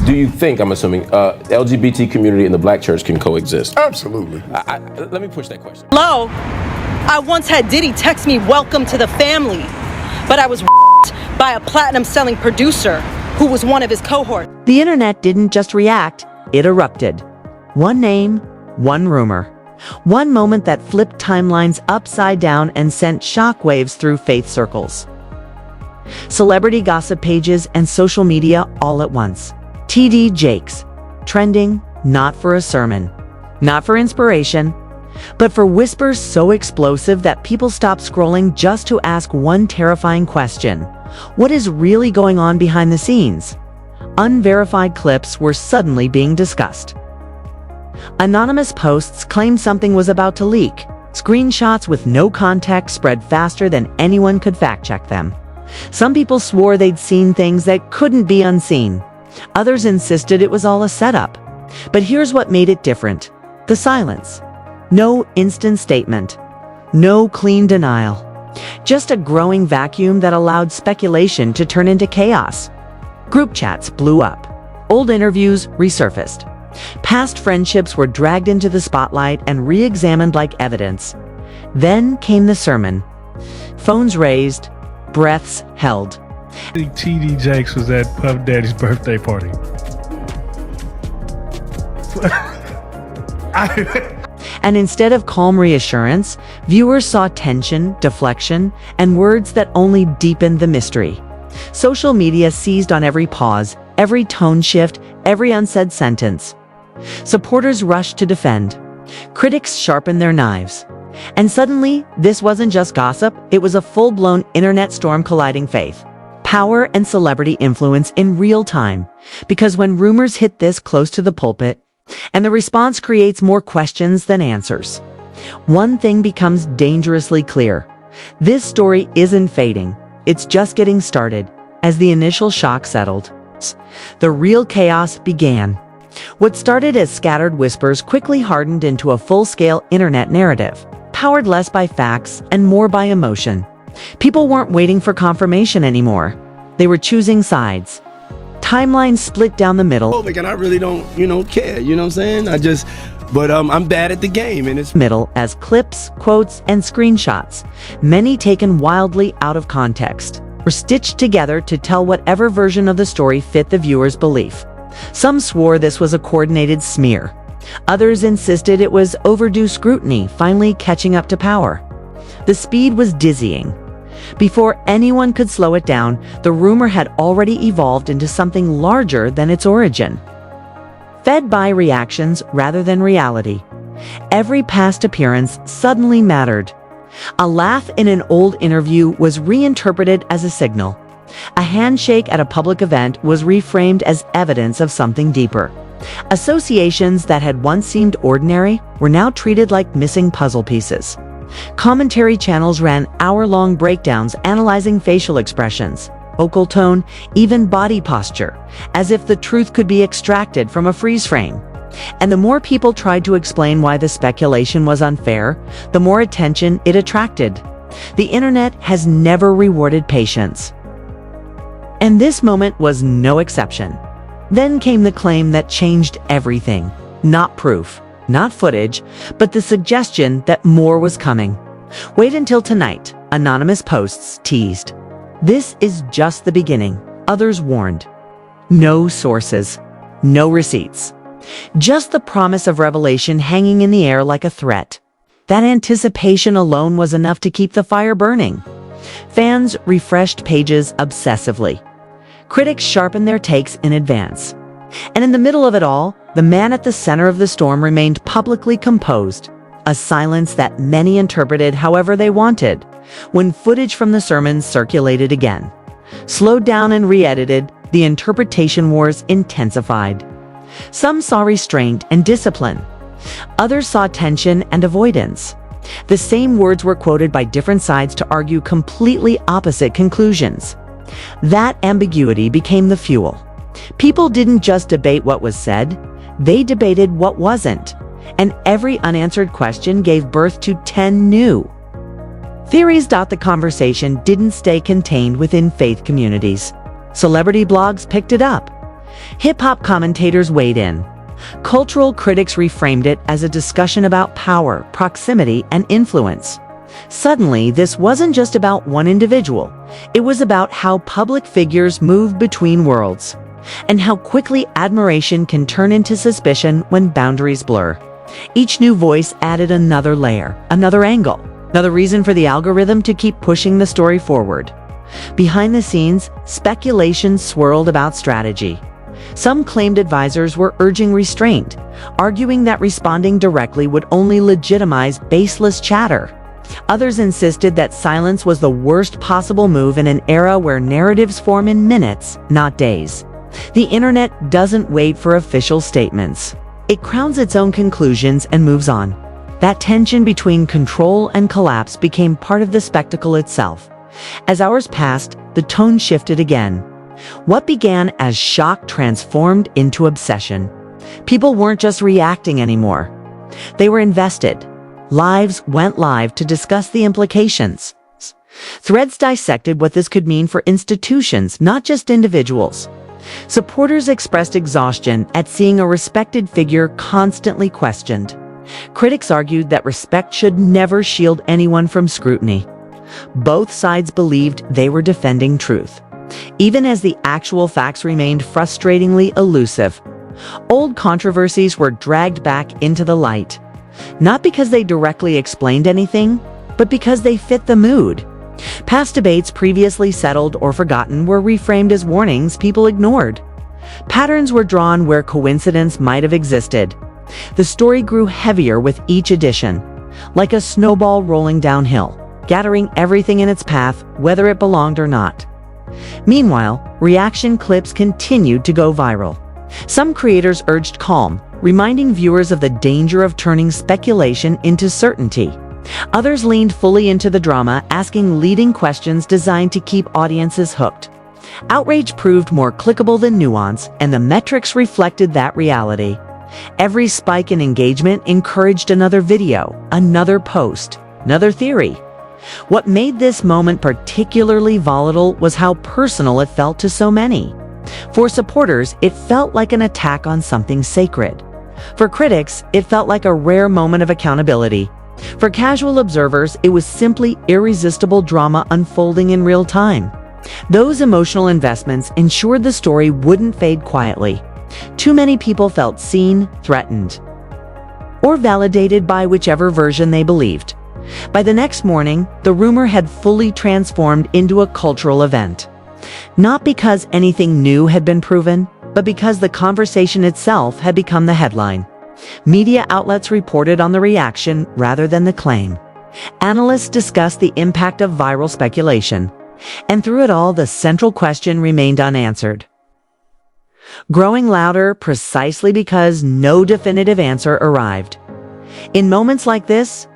Do you think, I'm assuming, LGBT community and the black church can coexist? Absolutely. Let me push that question. Hello? I once had Diddy text me, "Welcome to the family," but I was by a platinum-selling producer who was one of his cohorts. The internet didn't just react, it erupted. One name, one rumor. One moment that flipped timelines upside down and sent shockwaves through faith circles. Celebrity gossip pages and social media all at once. TD Jakes, trending not for a sermon, not for inspiration, but for whispers so explosive that people stopped scrolling just to ask one terrifying question. What is really going on behind the scenes? Unverified clips were suddenly being discussed. Anonymous posts claimed something was about to leak. Screenshots with no context spread faster than anyone could fact-check them. Some people swore they'd seen things that couldn't be unseen. Others insisted it was all a setup. But here's what made it different. The silence. No instant statement. No clean denial. Just a growing vacuum that allowed speculation to turn into chaos. Group chats blew up. Old interviews resurfaced. Past friendships were dragged into the spotlight and re-examined like evidence. Then came the sermon. Phones raised, breaths held. I think TD Jakes was at Puff Daddy's birthday party. And instead of calm reassurance, viewers saw tension, deflection, and words that only deepened the mystery. Social media seized on every pause, every tone shift, every unsaid sentence. Supporters rushed to defend. Critics sharpened their knives. And suddenly, this wasn't just gossip, it was a full-blown internet storm colliding faith, power, and celebrity influence in real time. Because when rumors hit this close to the pulpit, and the response creates more questions than answers, one thing becomes dangerously clear. This story isn't fading. It's just getting started. As the initial shock settled, the real chaos began. What started as scattered whispers quickly hardened into a full-scale internet narrative, powered less by facts and more by emotion. People weren't waiting for confirmation anymore. They were choosing sides. Timelines split down the middle. And I really don't, care, you know what I'm saying? But I'm bad at the game, and it's middle as clips, quotes, and screenshots, many taken wildly out of context, were stitched together to tell whatever version of the story fit the viewer's belief. Some swore this was a coordinated smear. Others insisted it was overdue scrutiny finally catching up to power. The speed was dizzying. Before anyone could slow it down, the rumor had already evolved into something larger than its origin. Fed by reactions rather than reality, every past appearance suddenly mattered. A laugh in an old interview was reinterpreted as a signal. A handshake at a public event was reframed as evidence of something deeper. Associations that had once seemed ordinary were now treated like missing puzzle pieces. Commentary channels ran hour-long breakdowns analyzing facial expressions, vocal tone, even body posture, as if the truth could be extracted from a freeze frame. And the more people tried to explain why the speculation was unfair, the more attention it attracted. The internet has never rewarded patience. And this moment was no exception. Then came the claim that changed everything. Not proof, not footage, but the suggestion that more was coming. Wait until tonight, anonymous posts teased. This is just the beginning, others warned. No sources, no receipts. Just the promise of revelation hanging in the air like a threat. That anticipation alone was enough to keep the fire burning. Fans refreshed pages obsessively. Critics sharpened their takes in advance. And in the middle of it all, the man at the center of the storm remained publicly composed, a silence that many interpreted however they wanted. When footage from the sermons circulated again, slowed down and re-edited, the interpretation wars intensified. Some saw restraint and discipline. Others saw tension and avoidance. The same words were quoted by different sides to argue completely opposite conclusions. That ambiguity became the fuel. People didn't just debate what was said, they debated what wasn't. And every unanswered question gave birth to 10 new theories. The conversation didn't stay contained within faith communities. Celebrity blogs picked it up. Hip-hop commentators weighed in. Cultural critics reframed it as a discussion about power, proximity, and influence. Suddenly, this wasn't just about one individual. It was about how public figures move between worlds, and how quickly admiration can turn into suspicion when boundaries blur. Each new voice added another layer, another angle, another reason for the algorithm to keep pushing the story forward. Behind the scenes, speculation swirled about strategy. Some claimed advisors were urging restraint, arguing that responding directly would only legitimize baseless chatter. Others insisted that silence was the worst possible move in an era where narratives form in minutes, not days. The internet doesn't wait for official statements. It crowns its own conclusions and moves on. That tension between control and collapse became part of the spectacle itself. As hours passed, the tone shifted again. What began as shock transformed into obsession. People weren't just reacting anymore. They were invested. Lives went live to discuss the implications. Threads dissected what this could mean for institutions, not just individuals. Supporters expressed exhaustion at seeing a respected figure constantly questioned. Critics argued that respect should never shield anyone from scrutiny. Both sides believed they were defending truth, even as the actual facts remained frustratingly elusive. Old controversies were dragged back into the light, not because they directly explained anything, but because they fit the mood. Past debates previously settled or forgotten were reframed as warnings people ignored. Patterns were drawn where coincidence might have existed. The story grew heavier with each edition, like a snowball rolling downhill, gathering everything in its path, whether it belonged or not. Meanwhile, reaction clips continued to go viral. Some creators urged calm, reminding viewers of the danger of turning speculation into certainty. Others leaned fully into the drama, asking leading questions designed to keep audiences hooked. Outrage proved more clickable than nuance, and the metrics reflected that reality. Every spike in engagement encouraged another video, another post, another theory. What made this moment particularly volatile was how personal it felt to so many. For supporters, it felt like an attack on something sacred. For critics, it felt like a rare moment of accountability. For casual observers, it was simply irresistible drama unfolding in real time. Those emotional investments ensured the story wouldn't fade quietly. Too many people felt seen, threatened, or validated by whichever version they believed. By the next morning, the rumor had fully transformed into a cultural event. Not because anything new had been proven, but because the conversation itself had become the headline. Media outlets reported on the reaction rather than the claim. Analysts discussed the impact of viral speculation. And through it all, the central question remained unanswered, growing louder precisely because no definitive answer arrived. In moments like this,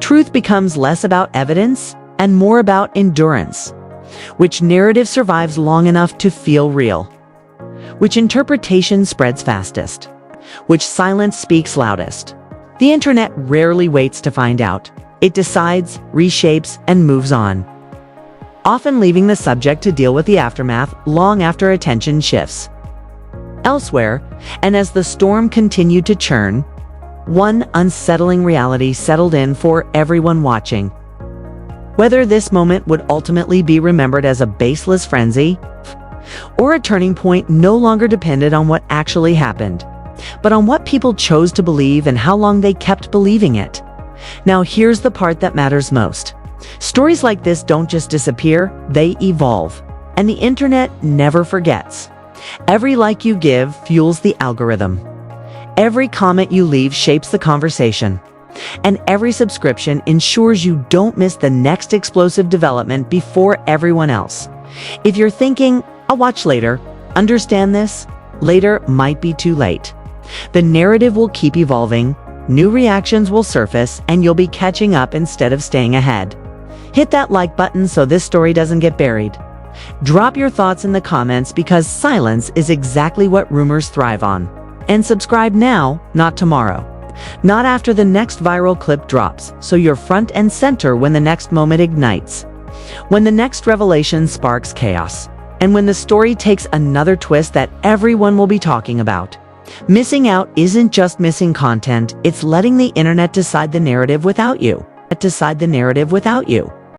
truth becomes less about evidence and more about endurance. Which narrative survives long enough to feel real? Which interpretation spreads fastest? Which silence speaks loudest? The internet rarely waits to find out. It decides, reshapes, and moves on, often leaving the subject to deal with the aftermath long after attention shifts elsewhere. And as the storm continued to churn, one unsettling reality settled in for everyone watching. Whether this moment would ultimately be remembered as a baseless frenzy, or a turning point no longer depended on what actually happened, but on what people chose to believe and how long they kept believing it. Now here's the part that matters most. Stories like this don't just disappear, they evolve. And the internet never forgets. Every like you give fuels the algorithm. Every comment you leave shapes the conversation. And every subscription ensures you don't miss the next explosive development before everyone else. If you're thinking, I'll watch later, understand this, later might be too late. The narrative will keep evolving, new reactions will surface, and you'll be catching up instead of staying ahead. Hit that like button so this story doesn't get buried. Drop your thoughts in the comments because silence is exactly what rumors thrive on. And subscribe now, not tomorrow. Not after the next viral clip drops, so you're front and center when the next moment ignites. When the next revelation sparks chaos. And when the story takes another twist that everyone will be talking about. Missing out isn't just missing content, it's letting the internet decide the narrative without you.